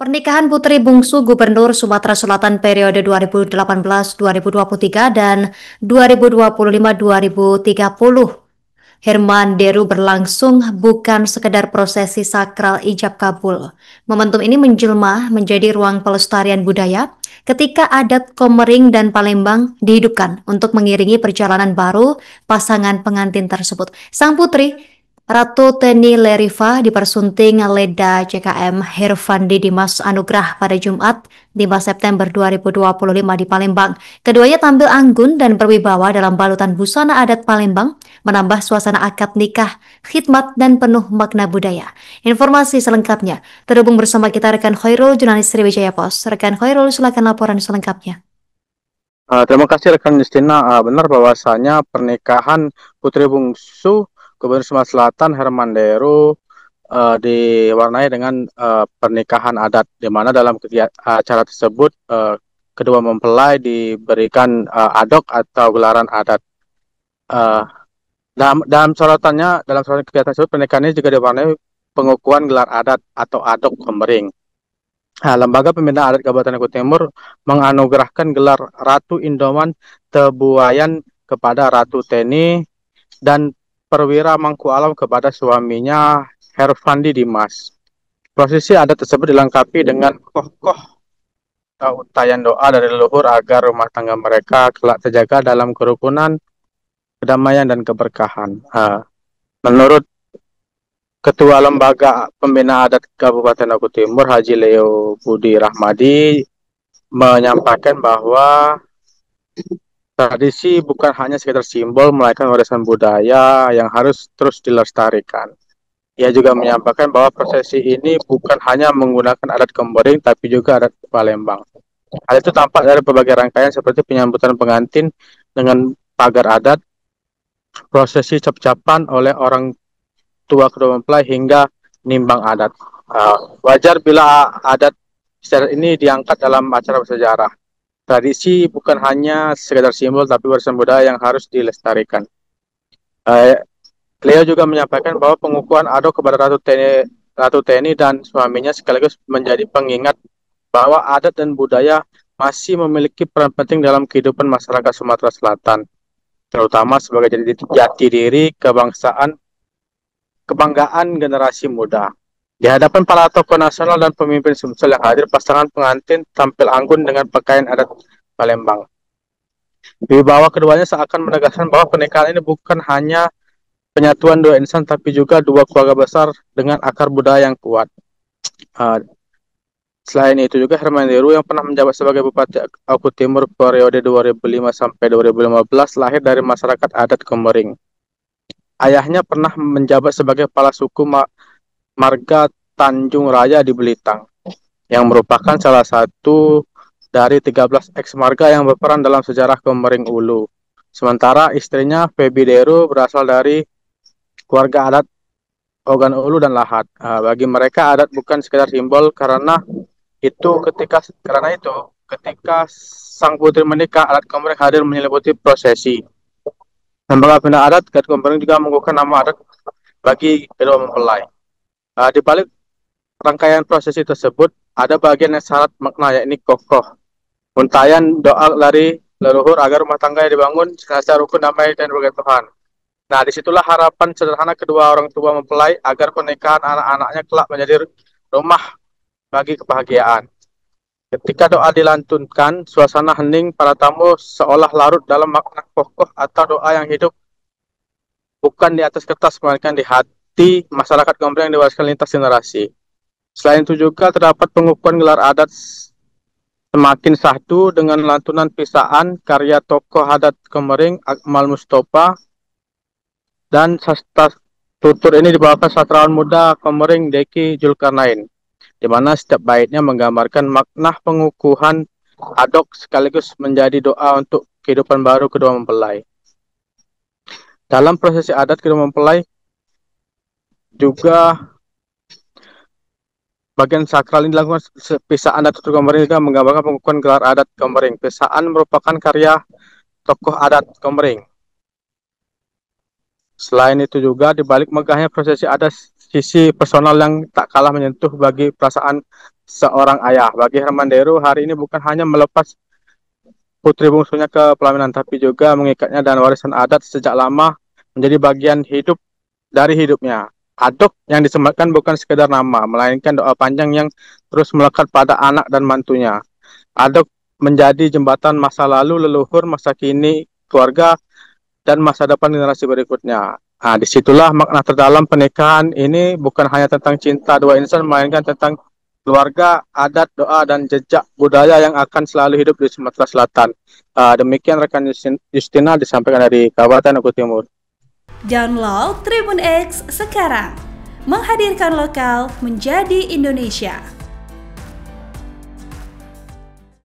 Pernikahan putri bungsu Gubernur Sumatera Selatan periode 2018-2023 dan 2025-2030 Herman Deru berlangsung bukan sekedar prosesi sakral ijab kabul. Momentum ini menjelma menjadi ruang pelestarian budaya ketika adat Komering dan Palembang dihidupkan untuk mengiringi perjalanan baru pasangan pengantin tersebut. Sang putri Ratu Teni Leriva dipersunting Leda CKM Hervandi Dimas Anugrah pada Jumat 5 September 2025 di Palembang. Keduanya tampil anggun dan berwibawa dalam balutan busana adat Palembang, menambah suasana akad nikah, khidmat, dan penuh makna budaya. Informasi selengkapnya terhubung bersama kita rekan Khairul, jurnalis Sriwijaya Pos. Rekan Khairul, silakan laporan selengkapnya. Terima kasih rekan Justina. Benar bahwasanya pernikahan putri bungsu Gubernur Sumatera Selatan Herman Deru diwarnai dengan pernikahan adat, di mana dalam acara tersebut kedua mempelai diberikan adok atau gelaran adat. Uh, dalam sorotannya, dalam sorotan kegiatan tersebut, pernikahan ini juga diwarnai pengukuhan gelar adat atau adok Komering. Lembaga Pembinaan Adat Kabupaten Akut Timur menganugerahkan gelar Ratu Indoman Tebuayan kepada Ratu Teni dan Perwira Mangku Alam kepada suaminya Hervandi Dimas. Prosesi adat tersebut dilengkapi dengan koh-koh untayan doa dari leluhur agar rumah tangga mereka kelak terjaga dalam kerukunan, kedamaian, dan keberkahan. Menurut Ketua Lembaga Pembinaan Adat Kabupaten Akut Timur, Haji Leo Budi Rahmadi, menyampaikan bahwa tradisi bukan hanya sekedar simbol, melainkan warisan budaya yang harus terus dilestarikan. Ia juga menyampaikan bahwa prosesi ini bukan hanya menggunakan adat Komering, tapi juga adat Palembang. Hal itu tampak dari berbagai rangkaian seperti penyambutan pengantin dengan pagar adat, prosesi cap-capan oleh orang tua kedua mempelai, hingga nimbang adat. Wajar bila adat secara ini diangkat dalam acara bersejarah. Tradisi bukan hanya sekedar simbol, tapi warisan budaya yang harus dilestarikan. Leo juga menyampaikan bahwa pengukuhan adok kepada Ratu Teni dan suaminya sekaligus menjadi pengingat bahwa adat dan budaya masih memiliki peran penting dalam kehidupan masyarakat Sumatera Selatan, terutama sebagai jati diri kebanggaan generasi muda. Di hadapan para tokoh nasional dan pemimpin Sumsel yang hadir, pasangan pengantin tampil anggun dengan pakaian adat Palembang. Wibawa keduanya seakan menegaskan bahwa pernikahan ini bukan hanya penyatuan dua insan, tapi juga dua keluarga besar dengan akar budaya yang kuat. Selain itu juga Herman Deru yang pernah menjabat sebagai Bupati Akut Timur periode 2005 sampai 2015 lahir dari masyarakat adat Komering. Ayahnya pernah menjabat sebagai kepala suku Marga Tanjung Raya di Belitang, yang merupakan salah satu dari 13 ex-marga yang berperan dalam sejarah Komering Ulu. Sementara istrinya Febi Deru berasal dari keluarga adat Ogan Ulu dan Lahat. Bagi mereka adat bukan sekedar simbol, karena ketika sang putri menikah, adat Komering hadir menyelimuti prosesi. Lembaga Pembinaan Adat Komering juga mengukuhkan nama adat bagi kedua mempelai. Di balik rangkaian prosesi tersebut, ada bagian yang syarat makna, yakni kokoh. Untayan doa dari leluhur agar rumah tangga yang dibangun senantiasa rukun, damai, dan bergantung. Nah, disitulah harapan sederhana kedua orang tua mempelai agar pernikahan anak-anaknya kelak menjadi rumah bagi kebahagiaan. Ketika doa dilantunkan, suasana hening para tamu seolah larut dalam makna kokoh atau doa yang hidup bukan di atas kertas, melainkan di hati masyarakat Komering yang diwariskan lintas generasi. Selain itu juga terdapat pengukuhan gelar adat semakin sahdu dengan lantunan pisaan karya tokoh adat Komering Akmal Mustafa, dan sastra tutur ini dibawakan sastrawan muda Komering Deki Julkarnain, di mana setiap baitnya menggambarkan makna pengukuhan adok sekaligus menjadi doa untuk kehidupan baru kedua mempelai. Dalam prosesi adat kedua mempelai juga bagian sakral ini dilakukan pisaan dan tutur Komering juga menggambarkan pengukuhan gelar adat Komering. Pisaan merupakan karya tokoh adat Komering. Selain itu juga di balik megahnya prosesi adat sisi personal yang tak kalah menyentuh bagi perasaan seorang ayah. Bagi Hermanderu, hari ini bukan hanya melepas putri bungsunya ke pelaminan, tapi juga mengikatnya dan warisan adat sejak lama menjadi bagian hidup dari hidupnya. Adok yang disematkan bukan sekedar nama, melainkan doa panjang yang terus melekat pada anak dan mantunya. Adok menjadi jembatan masa lalu leluhur, masa kini keluarga, dan masa depan generasi berikutnya. Nah, disitulah makna terdalam pernikahan ini, bukan hanya tentang cinta dua insan, melainkan tentang keluarga, adat, doa, dan jejak budaya yang akan selalu hidup di Sumatera Selatan. Demikian rekan Justina disampaikan dari Kabupaten Oku Timur. Download Tribun X sekarang, menghadirkan lokal menjadi Indonesia.